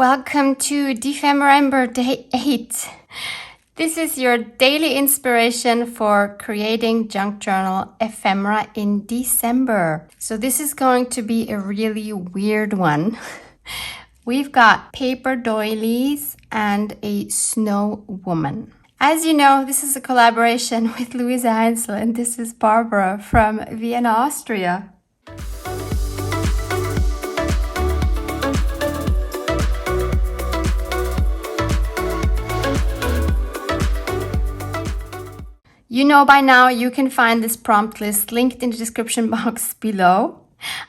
Welcome to DEPHEMEREMBER Day 8. This is your daily inspiration for creating junk journal ephemera in December. So this is going to be a really weird one. We've got paper doilies and a snow woman. As you know, this is a collaboration with Luise Heinzl, and this is Barbara from Vienna, Austria. You know by now you can find this prompt list linked in the description box below.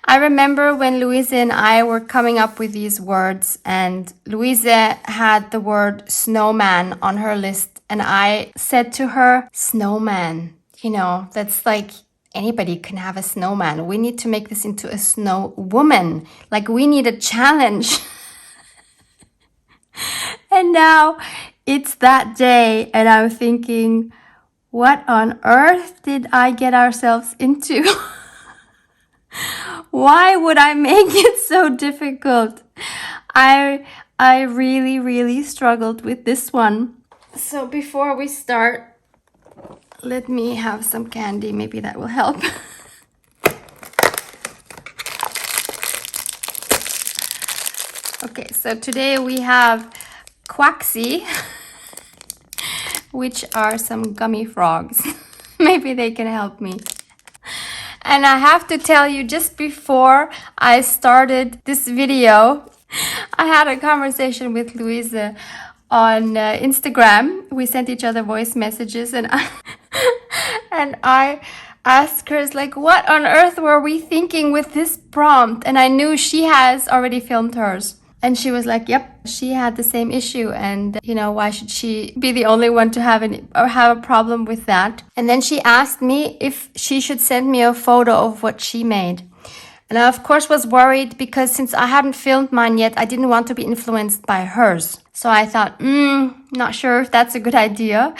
I remember when Luise and I were coming up with these words, and Luise had the word snowman on her list, and I said to her, snowman, that's like anybody can have a snowman. We need to make this into a snow woman. Like, we need a challenge. And now it's that day, and I'm thinking, what on earth did I get ourselves into? Why would I make it so difficult? I really struggled with this one. So before we start, let me have some candy. Maybe that will help. Okay, so today we have Quaxi, which are some gummy frogs. Maybe they can help me. And I have to tell you, just before I started this video, I had a conversation with Luise on Instagram. We sent each other voice messages, and I asked her, like, what on earth were we thinking with this prompt? And I knew she has already filmed hers. And she was like, yep, she had the same issue, and why should she be the only one to have a problem with that? And then she asked me if she should send me a photo of what she made. And I, of course, was worried because since I hadn't filmed mine yet, I didn't want to be influenced by hers. So I thought, not sure if that's a good idea.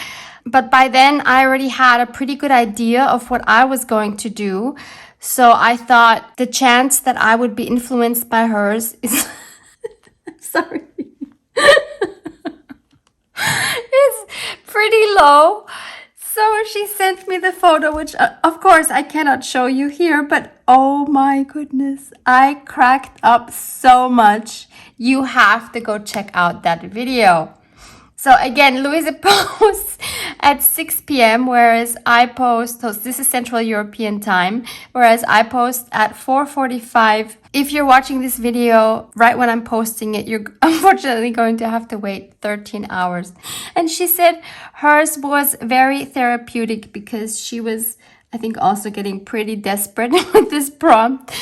But by then, I already had a pretty good idea of what I was going to do. So I thought the chance that I would be influenced by hers is... Sorry. It's pretty low. So she sent me the photo, which of course I cannot show you here, but oh my goodness, I cracked up so much. You have to go check out that video. So again, Luise posts at 6 p.m., whereas I post, so this is Central European time, whereas I post at 4:45. If you're watching this video right when I'm posting it, you're unfortunately going to have to wait 13 hours. And she said hers was very therapeutic because she was, I think, also getting pretty desperate with this prompt.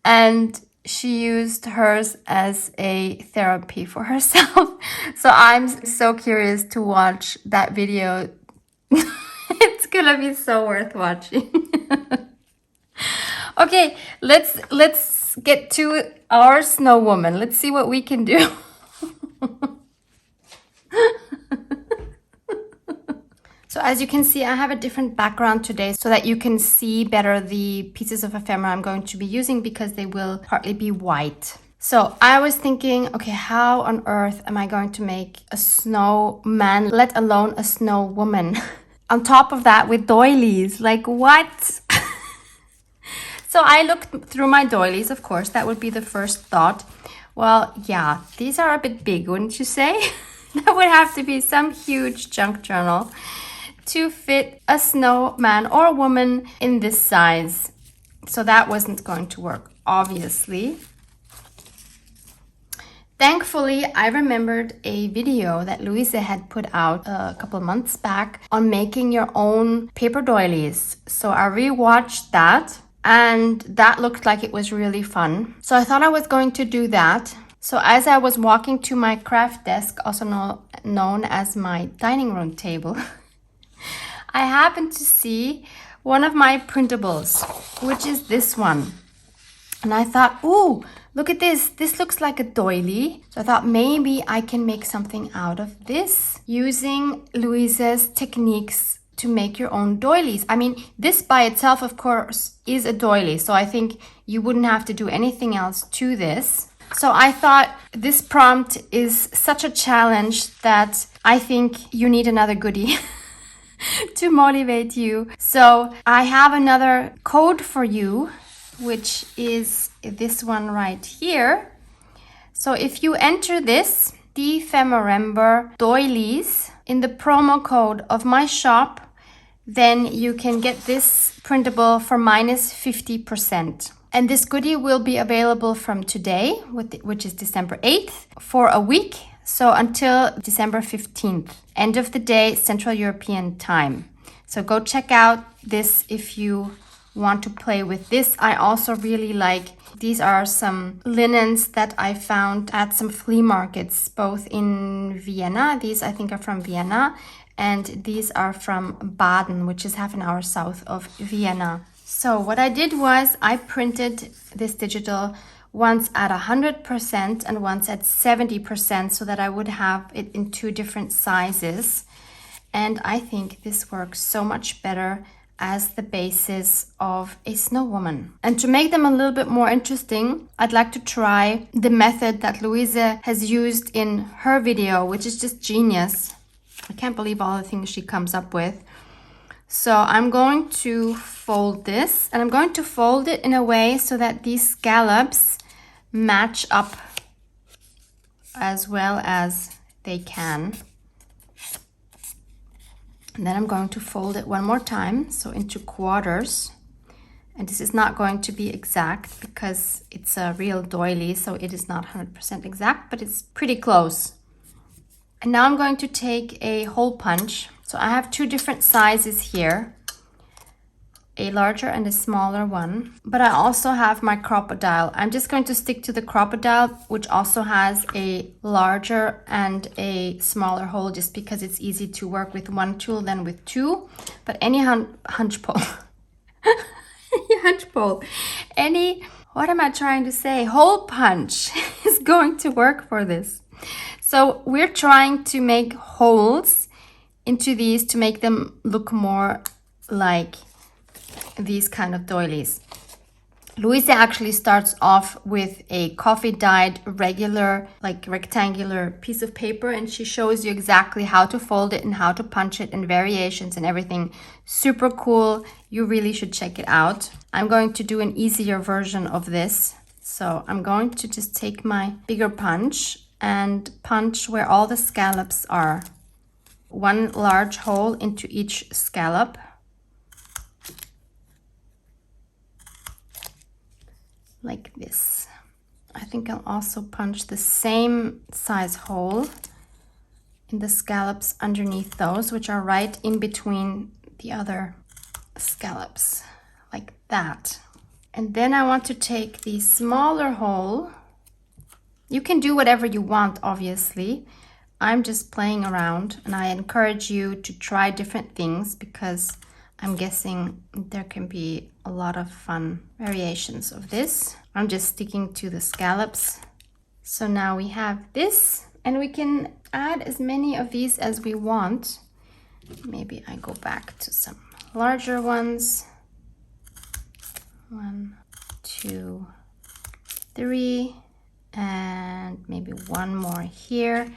And she used hers as a therapy for herself. So I'm so curious to watch that video. It's gonna be so worth watching. Okay, let's get to our snow woman. Let's see what we can do. So as you can see, I have a different background today so that you can see better the pieces of ephemera I'm going to be using, because they will partly be white. So I was thinking, okay, how on earth am I going to make a snowman, let alone a snow woman? On top of that, with doilies, like what? So I looked through my doilies, of course, that would be the first thought. Well, yeah, these are a bit big, wouldn't you say? That would have to be some huge junk journal to fit a snowman or woman in this size. So that wasn't going to work, obviously. Thankfully, I remembered a video that Luise had put out a couple of months back on making your own paper doilies. So I rewatched that, and that looked like it was really fun. So I thought I was going to do that. So as I was walking to my craft desk, also known as my dining room table, I happened to see one of my printables, which is this one. And I thought, ooh, look at this. This looks like a doily. So I thought maybe I can make something out of this using Luise's techniques to make your own doilies. I mean, this by itself, of course, is a doily. So I think you wouldn't have to do anything else to this. So I thought this prompt is such a challenge that I think you need another goodie to motivate you. So I have another code for you, which is this one right here. So if you enter this DEPHEMEREMBER doilies in the promo code of my shop, then you can get this printable for minus 50%. And this goodie will be available from today, which is December 8th, for a week. So until December 15th, end of the day, Central European time. So go check out this if you want to play with this. I also really like, these are some linens that I found at some flea markets, both in Vienna. These I think are from Vienna, and these are from Baden, which is half an hour south of Vienna. So what I did was I printed this digital once at 100% and once at 70% so that I would have it in two different sizes. And I think this works so much better as the basis of a snow woman. And to make them a little bit more interesting, I'd like to try the method that Luise has used in her video, which is just genius. I can't believe all the things she comes up with. So I'm going to fold this, and I'm going to fold it in a way so that these scallops match up as well as they can. And then I'm going to fold it one more time, so into quarters. And this is not going to be exact because it's a real doily, so it is not 100% exact, but it's pretty close. And now I'm going to take a hole punch. So I have two different sizes here, a larger and a smaller one, but I also have my crocodile. I'm just going to stick to the crocodile, which also has a larger and a smaller hole, just because it's easy to work with one tool than with two. But any hunch pole, what am I trying to say? Hole punch is going to work for this. So we're trying to make holes into these to make them look more like these kind of doilies. Luise actually starts off with a coffee dyed regular, like rectangular piece of paper, and she shows you exactly how to fold it and how to punch it and variations and everything. Super cool. You really should check it out. I'm going to do an easier version of this. So I'm going to just take my bigger punch and punch where all the scallops are. One large hole into each scallop. Like this. I think I'll also punch the same size hole in the scallops underneath those, which are right in between the other scallops, like that. And then I want to take the smaller hole. You can do whatever you want, obviously. I'm just playing around, and I encourage you to try different things because I'm guessing there can be a lot of fun variations of this. I'm just sticking to the scallops. So now we have this, and we can add as many of these as we want. Maybe I go back to some larger ones. 1, 2, 3, and maybe one more here.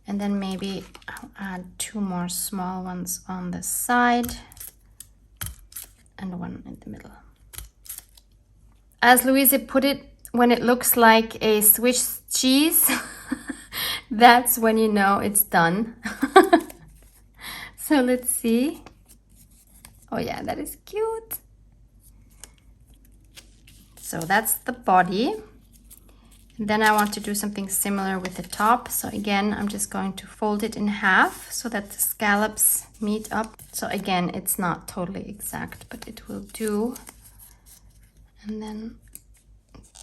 And then maybe I'll add 2 more small ones on the side and one in the middle. As Luise put it, when it looks like a Swiss cheese, that's when you know it's done. So let's see. Oh yeah, that is cute. So that's the body. And then I want to do something similar with the top. So again, I'm just going to fold it in half so that the scallops meet up. So again, it's not totally exact, but it will do. And then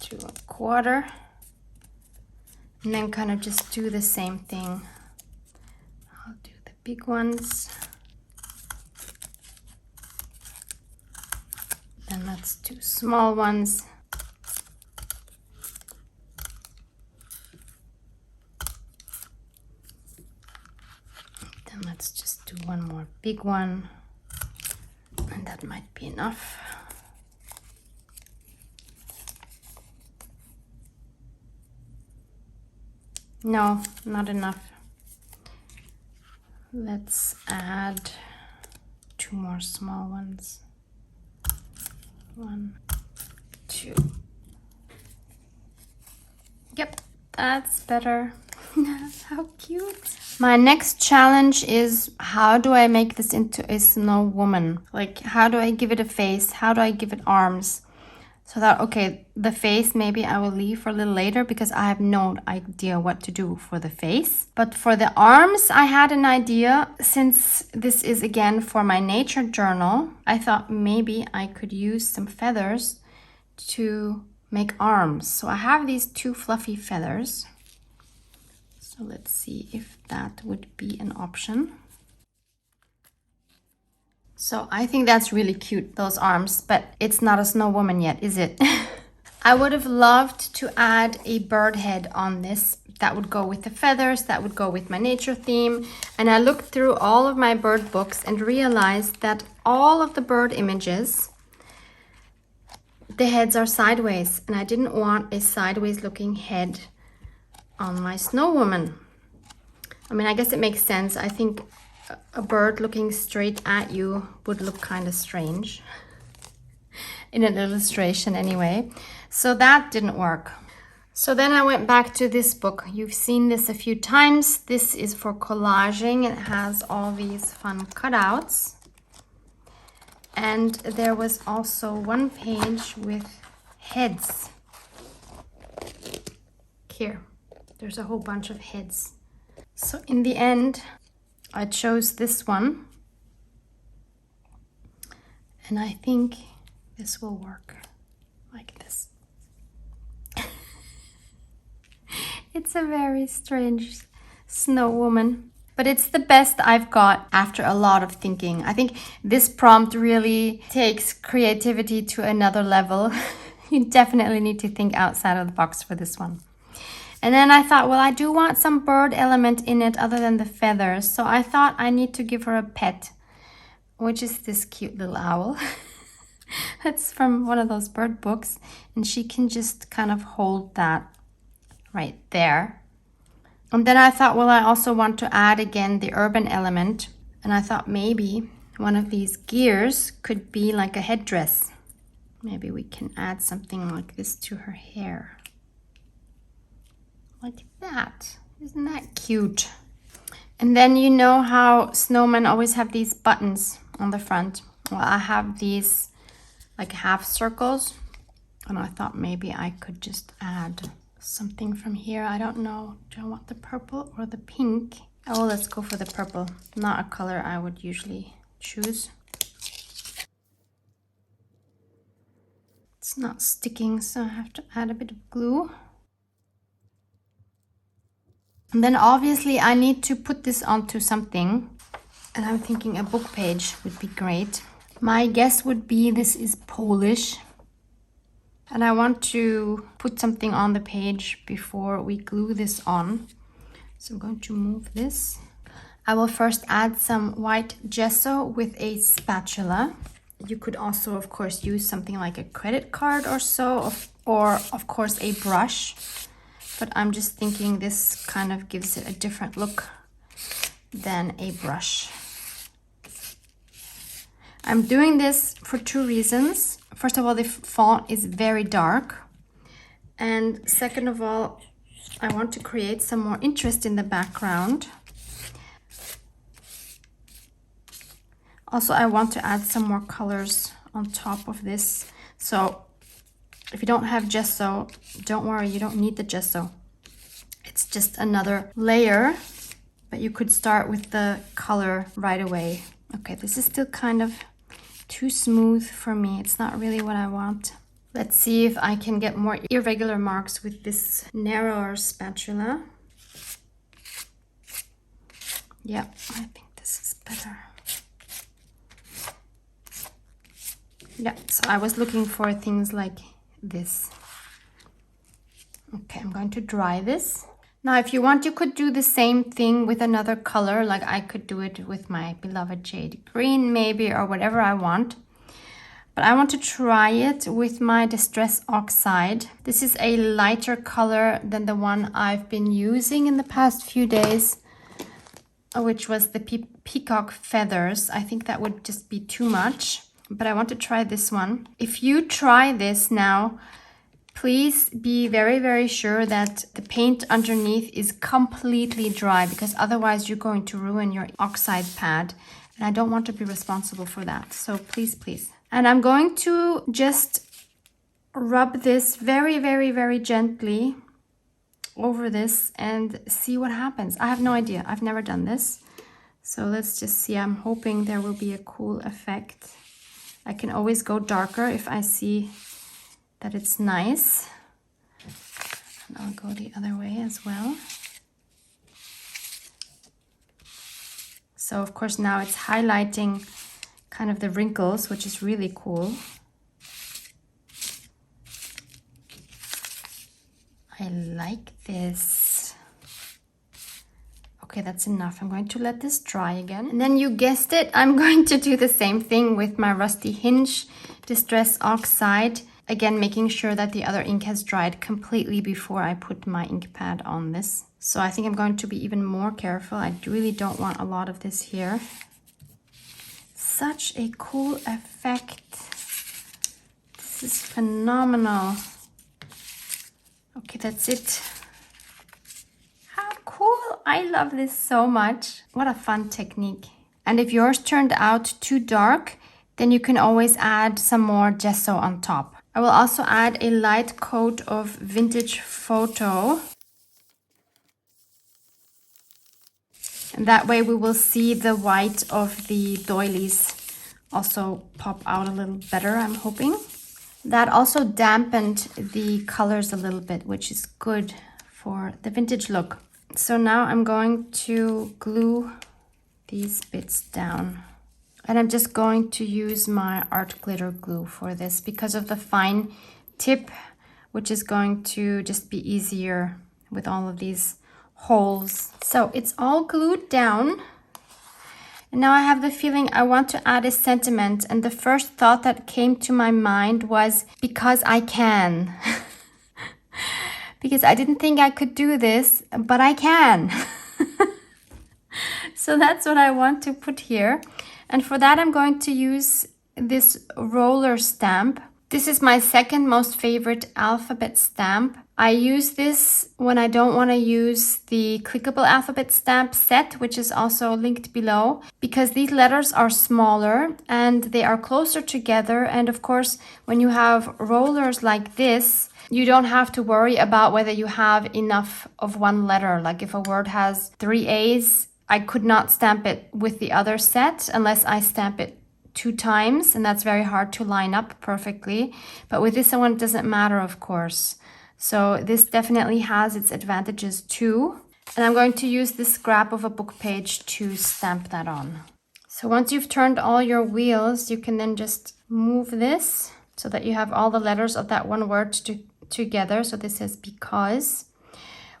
do a quarter. And then kind of just do the same thing. I'll do the big ones. Then let's do small ones. Let's just do one more big one, and that might be enough. No, not enough. Let's add 2 more small ones. 1, 2. Yep, that's better. How cute. My next challenge is, how do I make this into a snow woman? Like, how do I give it a face? How do I give it arms? So that, okay, the face maybe I will leave for a little later because I have no idea what to do for the face. But for the arms, I had an idea. Since this is again for my nature journal, I thought maybe I could use some feathers to make arms. So I have these 2 fluffy feathers. So let's see if that would be an option. So I think that's really cute, those arms, but it's not a snow woman yet, is it? I would have loved to add a bird head on this. That would go with the feathers, that would go with my nature theme. And I looked through all of my bird books and realized that all of the bird images, the heads are sideways, and I didn't want a sideways looking head on my snow woman. I mean, I guess it makes sense. I think a bird looking straight at you would look kind of strange in an illustration anyway. So that didn't work. So then I went back to this book. You've seen this a few times. This is for collaging. It has all these fun cutouts. And there was also one page with heads. Here, there's a whole bunch of heads. So in the end, I chose this one. And I think this will work like this. It's a very strange snow woman, but it's the best I've got after a lot of thinking. I think this prompt really takes creativity to another level. You definitely need to think outside of the box for this one. And then I thought, well, I do want some bird element in it other than the feathers. So I thought I need to give her a pet, which is this cute little owl. That's from one of those bird books. And she can just kind of hold that right there. And then I thought, well, I also want to add again the urban element. And I thought maybe one of these gears could be like a headdress. Maybe we can add something like this to her hair. Like that. Isn't that cute? And then you know how snowmen always have these buttons on the front. Well, I have these like half circles. And I thought maybe I could just add something from here. I don't know. Do I want the purple or the pink? Oh, let's go for the purple. Not a color I would usually choose. It's not sticking, so I have to add a bit of glue. And then obviously I need to put this onto something. And I'm thinking a book page would be great. My guess would be this is Polish. And I want to put something on the page before we glue this on. So I'm going to move this. I will first add some white gesso with a spatula. You could also, of course, use something like a credit card or so, or of course a brush. But I'm just thinking this kind of gives it a different look than a brush. I'm doing this for 2 reasons. First of all, the font is very dark. And second of all, I want to create some more interest in the background. Also, I want to add some more colors on top of this. So if you don't have gesso, don't worry, you don't need the gesso. It's just another layer, but you could start with the color right away. Okay, this is still kind of too smooth for me. It's not really what I want. Let's see if I can get more irregular marks with this narrower spatula. Yeah, I think this is better. Yeah, so I was looking for things like this. Okay, I'm going to dry this. Now, if you want, you could do the same thing with another color. Like I could do it with my beloved jade green maybe, or whatever I want. But I want to try it with my Distress Oxide. This is a lighter color than the one I've been using in the past few days, which was the Peacock Feathers. I think that would just be too much, but I want to try this one. If you try this now, please be very, very sure that the paint underneath is completely dry, because otherwise you're going to ruin your oxide pad. And I don't want to be responsible for that. So please, please. And I'm going to just rub this very, very, very gently over this and see what happens. I have no idea. I've never done this. So let's just see. I'm hoping there will be a cool effect. I can always go darker if I see that it's nice. And I'll go the other way as well. So of course now it's highlighting kind of the wrinkles, which is really cool. I like this. Okay, that's enough. I'm going to let this dry again. And then you guessed it, I'm going to do the same thing with my Rusty Hinge Distress Oxide. Again, making sure that the other ink has dried completely before I put my ink pad on this. So I think I'm going to be even more careful. I really don't want a lot of this here. Such a cool effect. This is phenomenal. Okay, that's it. How cool. I love this so much. What a fun technique. And if yours turned out too dark, then you can always add some more gesso on top. I will also add a light coat of Vintage Photo. And that way we will see the white of the doilies also pop out a little better, I'm hoping. That also dampened the colors a little bit, which is good for the vintage look. So now I'm going to glue these bits down. And I'm just going to use my art glitter glue for this because of the fine tip, which is going to just be easier with all of these holes. So it's all glued down. And now I have the feeling I want to add a sentiment. And the first thought that came to my mind was, because I can. Because I didn't think I could do this, but I can. So that's what I want to put here. And for that, I'm going to use this roller stamp. This is my second most favorite alphabet stamp. I use this when I don't want to use the clickable alphabet stamp set, which is also linked below, because these letters are smaller and they are closer together. And of course, when you have rollers like this, you don't have to worry about whether you have enough of one letter. Like if a word has 3 A's, I could not stamp it with the other set unless I stamp it 2 times, and that's very hard to line up perfectly. But with this one, it doesn't matter, of course. So this definitely has its advantages too. And I'm going to use this scrap of a book page to stamp that on. So once you've turned all your wheels, you can then just move this so that you have all the letters of that one word together. So this says because.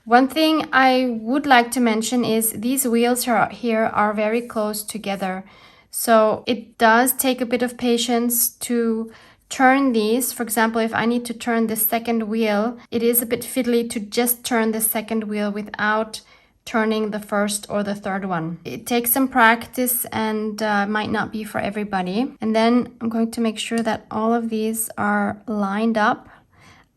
One thing I would like to mention is these wheels here are very close together. So it does take a bit of patience to turn these. For example, if I need to turn the second wheel, it is a bit fiddly to just turn the second wheel without turning the first or the third one. It takes some practice and might not be for everybody. And then I'm going to make sure that all of these are lined up.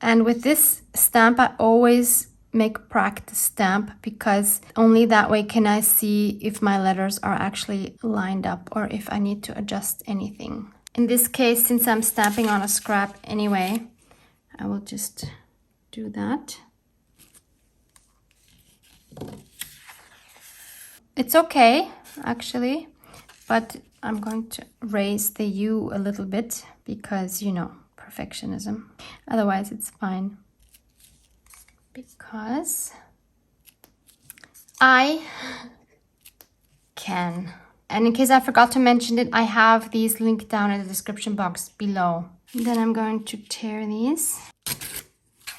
And with this stamp, I always make practice stamp, because only that way can I see if my letters are actually lined up or if I need to adjust anything. In this case, since I'm stamping on a scrap anyway, I will just do that. It's okay, actually, but I'm going to raise the U a little bit because, you know, perfectionism. Otherwise, it's fine. Because I can. And in case I forgot to mention it, I have these linked down in the description box below. And then I'm going to tear these.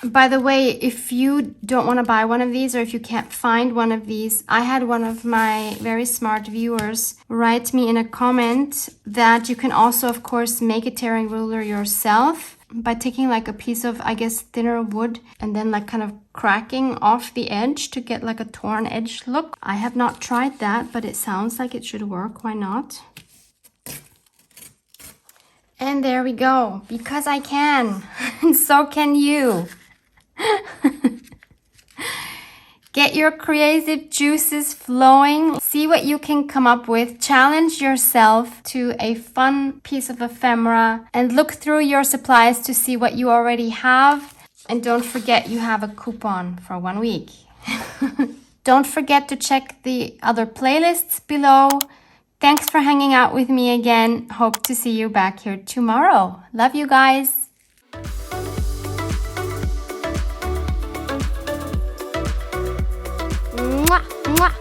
By the way, if you don't want to buy one of these or if you can't find one of these, I had one of my very smart viewers write me in a comment that you can also, of course, make a tearing ruler yourself by taking like a piece of, I guess, thinner wood and then like kind of cracking off the edge to get like a torn edge look. I have not tried that, but it sounds like it should work. Why not? And there we go, because I can, and so can you. Get your creative juices flowing. See what you can come up with. Challenge yourself to a fun piece of ephemera and look through your supplies to see what you already have. And don't forget you have a coupon for 1 week. Don't forget to check the other playlists below. Thanks for hanging out with me again. Hope to see you back here tomorrow. Love you guys. Mwah, mwah.